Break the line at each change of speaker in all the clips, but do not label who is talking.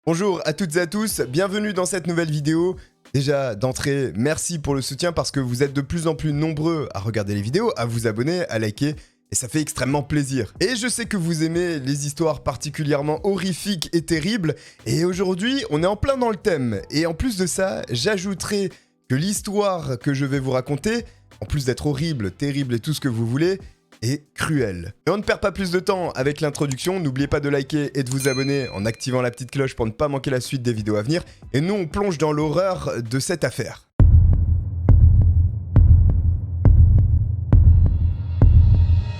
Bonjour à toutes et à tous, bienvenue dans cette nouvelle vidéo. Déjà, d'entrée, merci pour le soutien parce que vous êtes de plus en plus nombreux à regarder les vidéos, à vous abonner, à liker, et ça fait extrêmement plaisir. Et je sais que vous aimez les histoires particulièrement horrifiques et terribles, et aujourd'hui, on est en plein dans le thème. Et en plus de ça, j'ajouterai que l'histoire que je vais vous raconter, en plus d'être horrible, terrible et tout ce que vous voulez, est cruel. Et on ne perd pas plus de temps avec l'introduction, n'oubliez pas de liker et de vous abonner en activant la petite cloche pour ne pas manquer la suite des vidéos à venir, et nous on plonge dans l'horreur de cette affaire.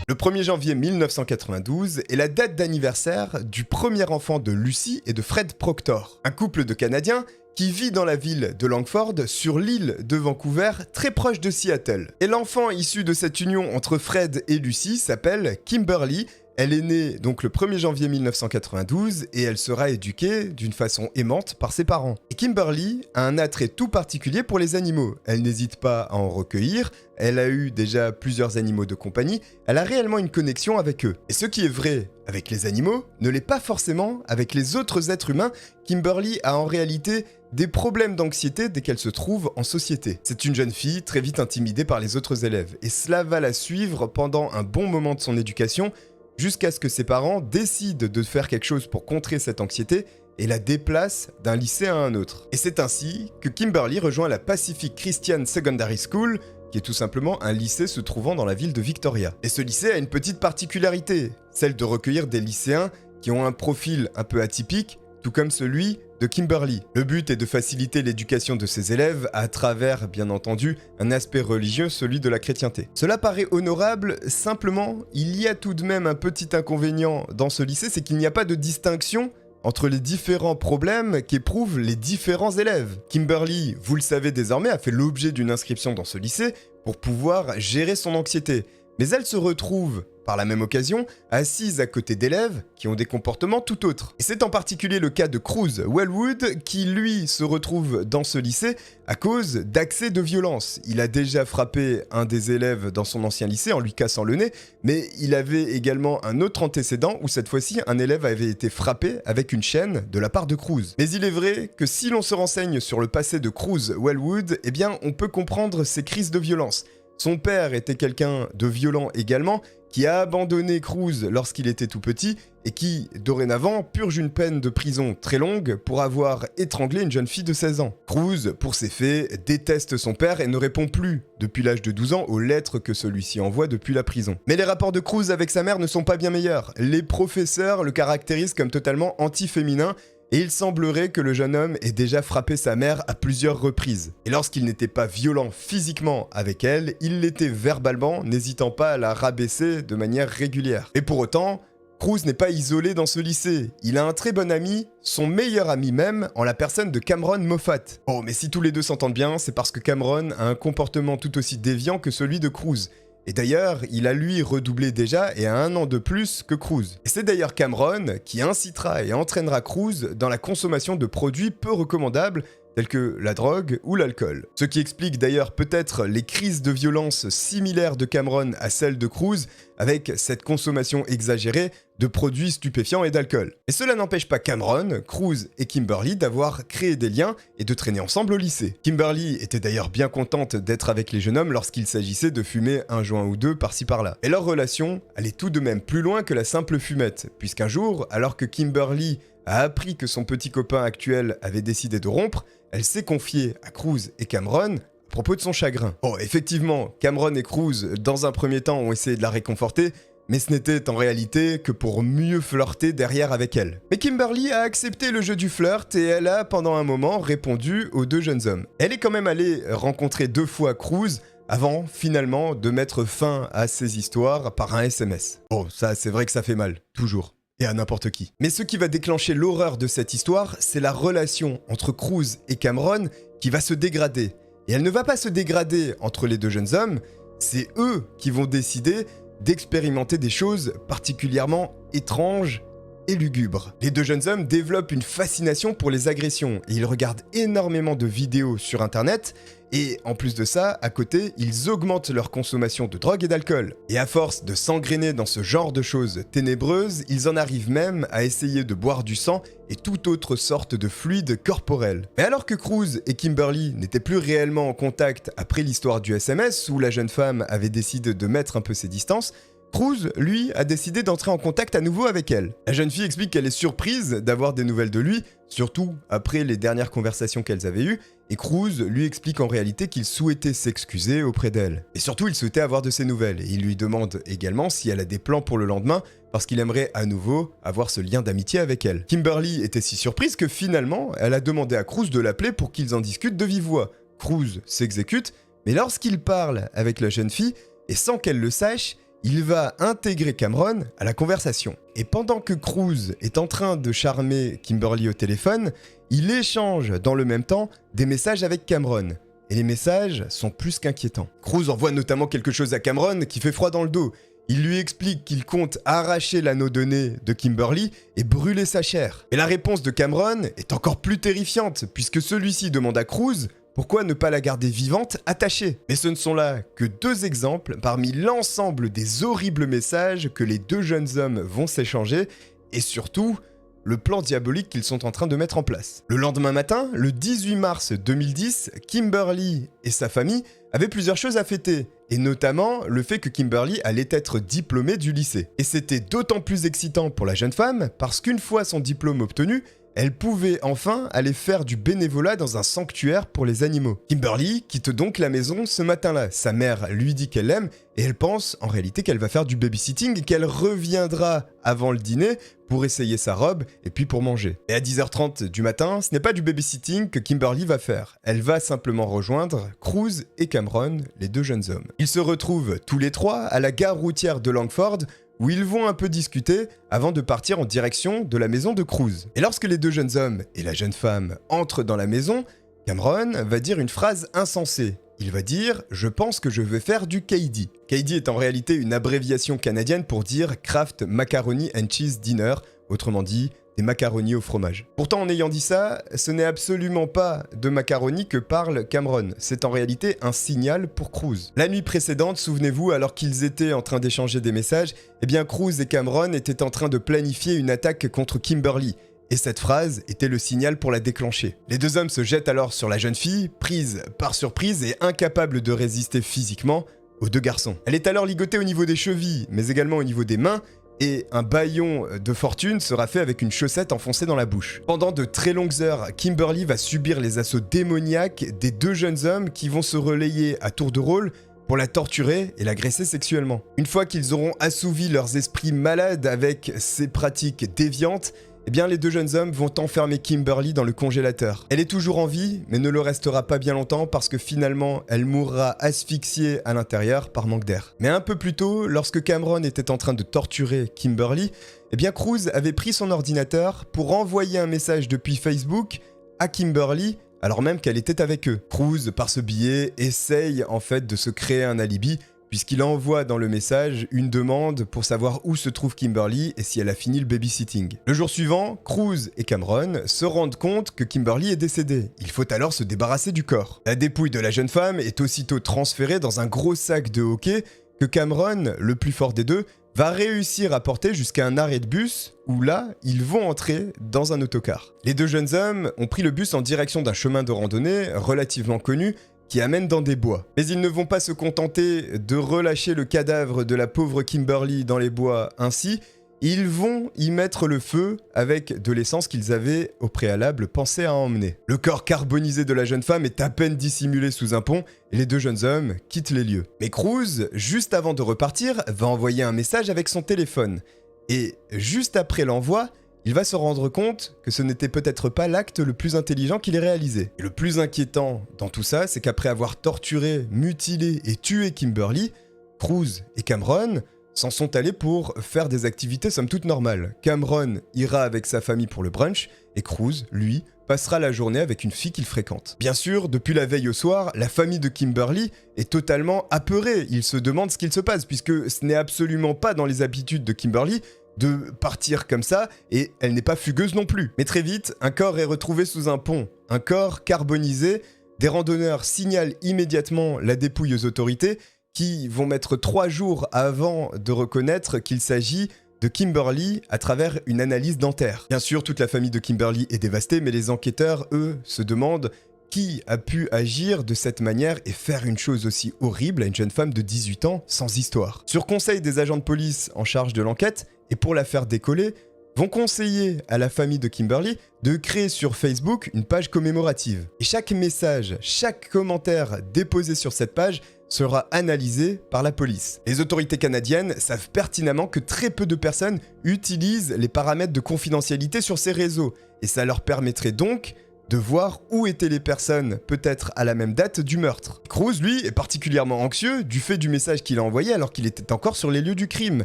Le 1er janvier 1992 est la date d'anniversaire du premier enfant de Lucy et de Fred Proctor, un couple de Canadiens qui vit dans la ville de Langford, sur l'île de Vancouver, très proche de Seattle. Et l'enfant issu de cette union entre Fred et Lucy s'appelle Kimberly. Elle est née donc le 1er janvier 1992 et elle sera éduquée d'une façon aimante par ses parents. Et Kimberly a un attrait tout particulier pour les animaux. Elle n'hésite pas à en recueillir, elle a eu déjà plusieurs animaux de compagnie, elle a réellement une connexion avec eux. Et ce qui est vrai avec les animaux ne l'est pas forcément avec les autres êtres humains. Kimberly a en réalité des problèmes d'anxiété dès qu'elle se trouve en société. C'est une jeune fille très vite intimidée par les autres élèves et cela va la suivre pendant un bon moment de son éducation jusqu'à ce que ses parents décident de faire quelque chose pour contrer cette anxiété et la déplacent d'un lycée à un autre. Et c'est ainsi que Kimberly rejoint la Pacific Christian Secondary School, qui est tout simplement un lycée se trouvant dans la ville de Victoria. Et ce lycée a une petite particularité, celle de recueillir des lycéens qui ont un profil un peu atypique, tout comme celui de Kimberly. Le but est de faciliter l'éducation de ses élèves à travers, bien entendu, un aspect religieux, celui de la chrétienté. Cela paraît honorable, simplement, il y a tout de même un petit inconvénient dans ce lycée, c'est qu'il n'y a pas de distinction entre les différents problèmes qu'éprouvent les différents élèves. Kimberly, vous le savez désormais, a fait l'objet d'une inscription dans ce lycée pour pouvoir gérer son anxiété. Mais elle se retrouve, par la même occasion, assise à côté d'élèves qui ont des comportements tout autres. Et c'est en particulier le cas de Cruz Wellwood qui, lui, se retrouve dans ce lycée à cause d'accès de violence. Il a déjà frappé un des élèves dans son ancien lycée en lui cassant le nez, mais il avait également un autre antécédent où cette fois-ci un élève avait été frappé avec une chaîne de la part de Cruz. Mais il est vrai que si l'on se renseigne sur le passé de Cruz Wellwood, eh bien on peut comprendre ses crises de violence. Son père était quelqu'un de violent également, qui a abandonné Cruz lorsqu'il était tout petit et qui, dorénavant, purge une peine de prison très longue pour avoir étranglé une jeune fille de 16 ans. Cruz, pour ces faits, déteste son père et ne répond plus, depuis l'âge de 12 ans, aux lettres que celui-ci envoie depuis la prison. Mais les rapports de Cruz avec sa mère ne sont pas bien meilleurs. Les professeurs le caractérisent comme totalement anti-féminin, et il semblerait que le jeune homme ait déjà frappé sa mère à plusieurs reprises. Et lorsqu'il n'était pas violent physiquement avec elle, il l'était verbalement, n'hésitant pas à la rabaisser de manière régulière. Et pour autant, Cruz n'est pas isolé dans ce lycée. Il a un très bon ami, son meilleur ami même, en la personne de Cameron Moffat. Oh, mais si tous les deux s'entendent bien, c'est parce que Cameron a un comportement tout aussi déviant que celui de Cruz. Et d'ailleurs, il a lui redoublé déjà et a 1 an de plus que Cruz. Et c'est d'ailleurs Cameron qui incitera et entraînera Cruz dans la consommation de produits peu recommandables tels que la drogue ou l'alcool. Ce qui explique d'ailleurs peut-être les crises de violence similaires de Cameron à celles de Cruz, avec cette consommation exagérée de produits stupéfiants et d'alcool. Et cela n'empêche pas Cameron, Cruz et Kimberly d'avoir créé des liens et de traîner ensemble au lycée. Kimberly était d'ailleurs bien contente d'être avec les jeunes hommes lorsqu'il s'agissait de fumer un joint ou deux par-ci par-là. Et leur relation allait tout de même plus loin que la simple fumette, puisqu'un jour, alors que Kimberly a appris que son petit copain actuel avait décidé de rompre, elle s'est confiée à Cruz et Cameron à propos de son chagrin. Oh, effectivement, Cameron et Cruz, dans un premier temps, ont essayé de la réconforter, mais ce n'était en réalité que pour mieux flirter derrière avec elle. Mais Kimberly a accepté le jeu du flirt et elle a, pendant un moment, répondu aux deux jeunes hommes. Elle est quand même allée rencontrer 2 fois Cruz avant, finalement, de mettre fin à ces histoires par un SMS. Oh, ça, c'est vrai que ça fait mal, toujours. Et à n'importe qui. Mais ce qui va déclencher l'horreur de cette histoire, c'est la relation entre Cruz et Cameron qui va se dégrader. Et elle ne va pas se dégrader entre les deux jeunes hommes, c'est eux qui vont décider d'expérimenter des choses particulièrement étranges et lugubres. Les deux jeunes hommes développent une fascination pour les agressions et ils regardent énormément de vidéos sur internet Et en plus de ça, à côté, ils augmentent leur consommation de drogue et d'alcool. Et à force de s'engrainer dans ce genre de choses ténébreuses, ils en arrivent même à essayer de boire du sang et toute autre sorte de fluide corporel. Mais alors que Cruz et Kimberly n'étaient plus réellement en contact après l'histoire du SMS où la jeune femme avait décidé de mettre un peu ses distances, Cruz, lui, a décidé d'entrer en contact à nouveau avec elle. La jeune fille explique qu'elle est surprise d'avoir des nouvelles de lui, surtout après les dernières conversations qu'elles avaient eues, et Cruz lui explique en réalité qu'il souhaitait s'excuser auprès d'elle. Et surtout, il souhaitait avoir de ses nouvelles, et il lui demande également si elle a des plans pour le lendemain, parce qu'il aimerait à nouveau avoir ce lien d'amitié avec elle. Kimberly était si surprise que finalement, elle a demandé à Cruz de l'appeler pour qu'ils en discutent de vive voix. Cruz s'exécute, mais lorsqu'il parle avec la jeune fille, et sans qu'elle le sache, il va intégrer Cameron à la conversation. Et pendant que Cruz est en train de charmer Kimberly au téléphone, il échange dans le même temps des messages avec Cameron. Et les messages sont plus qu'inquiétants. Cruz envoie notamment quelque chose à Cameron qui fait froid dans le dos. Il lui explique qu'il compte arracher l'anneau de nez de Kimberly et brûler sa chair. Et la réponse de Cameron est encore plus terrifiante, puisque celui-ci demande à Cruz pourquoi ne pas la garder vivante, attachée. Mais ce ne sont là que 2 exemples parmi l'ensemble des horribles messages que les 2 jeunes hommes vont s'échanger, et surtout, le plan diabolique qu'ils sont en train de mettre en place. Le lendemain matin, le 18 mars 2010, Kimberly et sa famille avaient plusieurs choses à fêter, et notamment le fait que Kimberly allait être diplômée du lycée. Et c'était d'autant plus excitant pour la jeune femme, parce qu'une fois son diplôme obtenu, elle pouvait enfin aller faire du bénévolat dans un sanctuaire pour les animaux. Kimberly quitte donc la maison ce matin-là. Sa mère lui dit qu'elle l'aime et elle pense en réalité qu'elle va faire du babysitting et qu'elle reviendra avant le dîner pour essayer sa robe et puis pour manger. Et à 10h30 du matin, ce n'est pas du babysitting que Kimberly va faire. Elle va simplement rejoindre Cruz et Cameron, les 2 jeunes hommes. Ils se retrouvent tous les 3 à la gare routière de Langford où ils vont un peu discuter avant de partir en direction de la maison de Cruz. Et lorsque les 2 jeunes hommes et la jeune femme entrent dans la maison, Cameron va dire une phrase insensée. Il va dire « Je pense que je vais faire du KD ». KD est en réalité une abréviation canadienne pour dire Kraft Macaroni and Cheese Dinner, autrement dit des macaronis au fromage. Pourtant, en ayant dit ça, ce n'est absolument pas de macaroni que parle Cameron. C'est en réalité un signal pour Cruz. La nuit précédente, souvenez-vous, alors qu'ils étaient en train d'échanger des messages, eh bien Cruz et Cameron étaient en train de planifier une attaque contre Kimberly. Et cette phrase était le signal pour la déclencher. Les 2 hommes se jettent alors sur la jeune fille, prise par surprise et incapable de résister physiquement aux 2 garçons. Elle est alors ligotée au niveau des chevilles, mais également au niveau des mains, et un bâillon de fortune sera fait avec une chaussette enfoncée dans la bouche. Pendant de très longues heures, Kimberly va subir les assauts démoniaques des 2 jeunes hommes qui vont se relayer à tour de rôle pour la torturer et l'agresser sexuellement. Une fois qu'ils auront assouvi leurs esprits malades avec ces pratiques déviantes, eh bien les 2 jeunes hommes vont enfermer Kimberly dans le congélateur. Elle est toujours en vie, mais ne le restera pas bien longtemps parce que finalement, elle mourra asphyxiée à l'intérieur par manque d'air. Mais un peu plus tôt, lorsque Cameron était en train de torturer Kimberly, eh bien Cruz avait pris son ordinateur pour envoyer un message depuis Facebook à Kimberly alors même qu'elle était avec eux. Cruz, par ce biais, essaye en fait de se créer un alibi puisqu'il envoie dans le message une demande pour savoir où se trouve Kimberly et si elle a fini le babysitting. Le jour suivant, Cruz et Cameron se rendent compte que Kimberly est décédée. Il faut alors se débarrasser du corps. La dépouille de la jeune femme est aussitôt transférée dans un gros sac de hockey que Cameron, le plus fort des 2, va réussir à porter jusqu'à un arrêt de bus où là, ils vont entrer dans un autocar. Les 2 jeunes hommes ont pris le bus en direction d'un chemin de randonnée relativement connu qui amène dans des bois. Mais ils ne vont pas se contenter de relâcher le cadavre de la pauvre Kimberly dans les bois ainsi, ils vont y mettre le feu avec de l'essence qu'ils avaient au préalable pensé à emmener. Le corps carbonisé de la jeune femme est à peine dissimulé sous un pont et les 2 jeunes hommes quittent les lieux. Mais Cruz, juste avant de repartir, va envoyer un message avec son téléphone. Et juste après l'envoi, il va se rendre compte que ce n'était peut-être pas l'acte le plus intelligent qu'il ait réalisé. Et le plus inquiétant dans tout ça, c'est qu'après avoir torturé, mutilé et tué Kimberly, Cruz et Cameron s'en sont allés pour faire des activités somme toute normales. Cameron ira avec sa famille pour le brunch, et Cruz, lui, passera la journée avec une fille qu'il fréquente. Bien sûr, depuis la veille au soir, la famille de Kimberly est totalement apeurée. Ils se demandent ce qu'il se passe, puisque ce n'est absolument pas dans les habitudes de Kimberly de partir comme ça, et elle n'est pas fugueuse non plus. Mais très vite, un corps est retrouvé sous un pont, un corps carbonisé des randonneurs signalent immédiatement la dépouille aux autorités qui vont mettre 3 jours avant de reconnaître qu'il s'agit de Kimberly à travers une analyse dentaire. Bien sûr, toute la famille de Kimberly est dévastée, mais les enquêteurs, eux, se demandent qui a pu agir de cette manière et faire une chose aussi horrible à une jeune femme de 18 ans sans histoire. Sur conseil des agents de police en charge de l'enquête, et pour la faire décoller, vont conseiller à la famille de Kimberly de créer sur Facebook une page commémorative. Et chaque message, chaque commentaire déposé sur cette page sera analysé par la police. Les autorités canadiennes savent pertinemment que très peu de personnes utilisent les paramètres de confidentialité sur ces réseaux, et ça leur permettrait donc de voir où étaient les personnes, peut-être à la même date du meurtre. Cruz, lui, est particulièrement anxieux du fait du message qu'il a envoyé alors qu'il était encore sur les lieux du crime.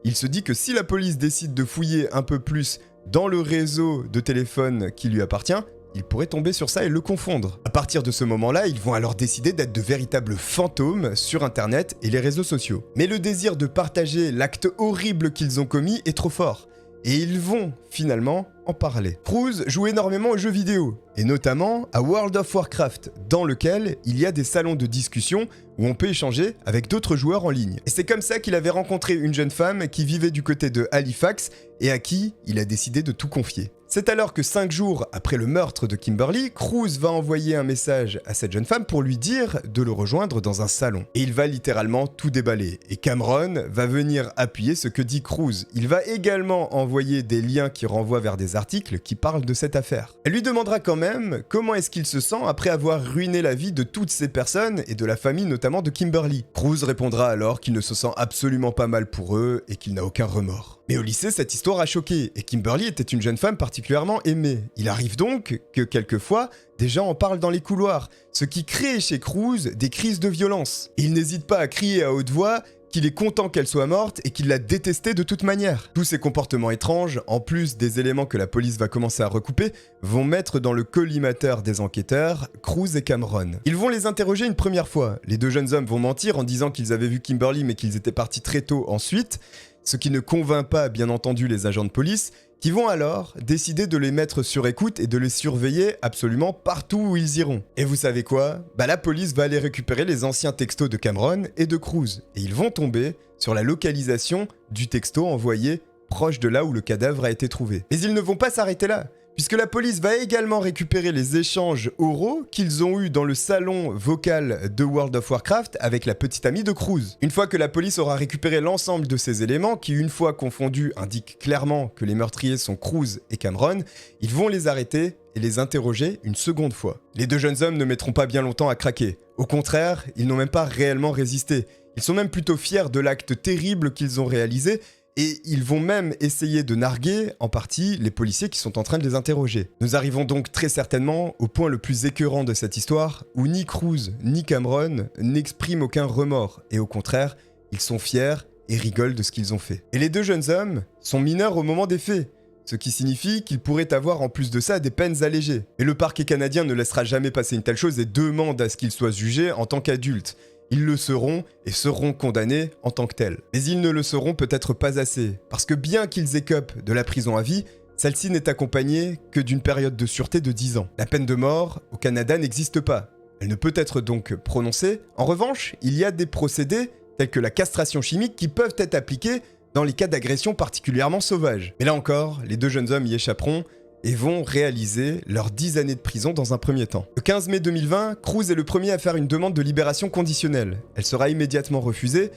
Il se dit que si la police décide de fouiller un peu plus dans le réseau de téléphone qui lui appartient, il pourrait tomber sur ça et le confondre. À partir de ce moment-là, ils vont alors décider d'être de véritables fantômes sur Internet et les réseaux sociaux. Mais le désir de partager l'acte horrible qu'ils ont commis est trop fort. Et ils vont finalement en parler. Cruz joue énormément aux jeux vidéo, et notamment à World of Warcraft, dans lequel il y a des salons de discussion où on peut échanger avec d'autres joueurs en ligne. Et c'est comme ça qu'il avait rencontré une jeune femme qui vivait du côté de Halifax et à qui il a décidé de tout confier. C'est alors que 5 jours après le meurtre de Kimberly, Cruz va envoyer un message à cette jeune femme pour lui dire de le rejoindre dans un salon. Et il va littéralement tout déballer. Et Cameron va venir appuyer ce que dit Cruz. Il va également envoyer des liens qui renvoient vers des articles qui parlent de cette affaire. Elle lui demandera quand même comment est-ce qu'il se sent après avoir ruiné la vie de toutes ces personnes et de la famille notamment de Kimberly. Cruz répondra alors qu'il ne se sent absolument pas mal pour eux et qu'il n'a aucun remords. Mais au lycée, cette histoire a choqué, et Kimberly était une jeune femme particulièrement aimée. Il arrive donc que quelquefois, des gens en parlent dans les couloirs, ce qui crée chez Cruz des crises de violence. Et il n'hésite pas à crier à haute voix qu'il est content qu'elle soit morte et qu'il l'a détestée de toute manière. Tous ces comportements étranges, en plus des éléments que la police va commencer à recouper, vont mettre dans le collimateur des enquêteurs Cruz et Cameron. Ils vont les interroger une première fois. Les deux jeunes hommes vont mentir en disant qu'ils avaient vu Kimberly mais qu'ils étaient partis très tôt ensuite, ce qui ne convainc pas bien entendu les agents de police, qui vont alors décider de les mettre sur écoute et de les surveiller absolument partout où ils iront. Et vous savez quoi ? La police va aller récupérer les anciens textos de Cameron et de Cruz, et ils vont tomber sur la localisation du texto envoyé proche de là où le cadavre a été trouvé. Mais ils ne vont pas s'arrêter là, puisque la police va également récupérer les échanges oraux qu'ils ont eus dans le salon vocal de World of Warcraft avec la petite amie de Cruz. Une fois que la police aura récupéré l'ensemble de ces éléments, qui une fois confondus indiquent clairement que les meurtriers sont Cruz et Cameron, ils vont les arrêter et les interroger une seconde fois. Les deux jeunes hommes ne mettront pas bien longtemps à craquer. Au contraire, ils n'ont même pas réellement résisté. Ils sont même plutôt fiers de l'acte terrible qu'ils ont réalisé, et ils vont même essayer de narguer, en partie, les policiers qui sont en train de les interroger. Nous arrivons donc très certainement au point le plus écœurant de cette histoire, où ni Cruz ni Cameron n'expriment aucun remords, et au contraire, ils sont fiers et rigolent de ce qu'ils ont fait. Et les deux jeunes hommes sont mineurs au moment des faits, ce qui signifie qu'ils pourraient avoir en plus de ça des peines allégées. Et le parquet canadien ne laissera jamais passer une telle chose et demande à ce qu'ils soient jugés en tant qu'adultes. Ils le seront et seront condamnés en tant que tels. Mais ils ne le seront peut-être pas assez, parce que bien qu'ils écopent de la prison à vie, celle-ci n'est accompagnée que d'une période de sûreté de 10 ans. La peine de mort, au Canada, n'existe pas. Elle ne peut être donc prononcée. En revanche, il y a des procédés, tels que la castration chimique, qui peuvent être appliqués dans les cas d'agression particulièrement sauvages. Mais là encore, les deux jeunes hommes y échapperont, et vont réaliser leurs 10 années de prison dans un premier temps. Le 15 mai 2020, Cruz est le premier à faire une demande de libération conditionnelle. Elle sera immédiatement refusée,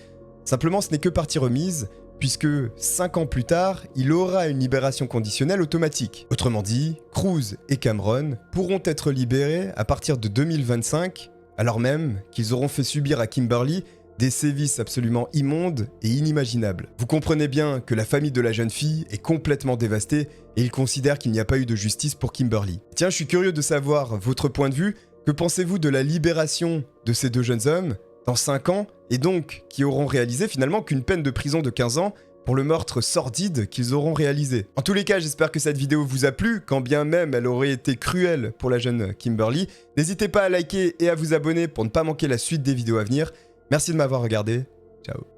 simplement ce n'est que partie remise, puisque 5 ans plus tard, il aura une libération conditionnelle automatique. Autrement dit, Cruz et Cameron pourront être libérés à partir de 2025, alors même qu'ils auront fait subir à Kimberly des sévices absolument immondes et inimaginables. Vous comprenez bien que la famille de la jeune fille est complètement dévastée et ils considèrent qu'il n'y a pas eu de justice pour Kimberly. Tiens, je suis curieux de savoir votre point de vue. Que pensez-vous de la libération de ces deux jeunes hommes dans 5 ans et donc qui auront réalisé finalement qu'une peine de prison de 15 ans pour le meurtre sordide qu'ils auront réalisé. En tous les cas, j'espère que cette vidéo vous a plu, quand bien même elle aurait été cruelle pour la jeune Kimberly. N'hésitez pas à liker et à vous abonner pour ne pas manquer la suite des vidéos à venir. Merci de m'avoir regardé. Ciao.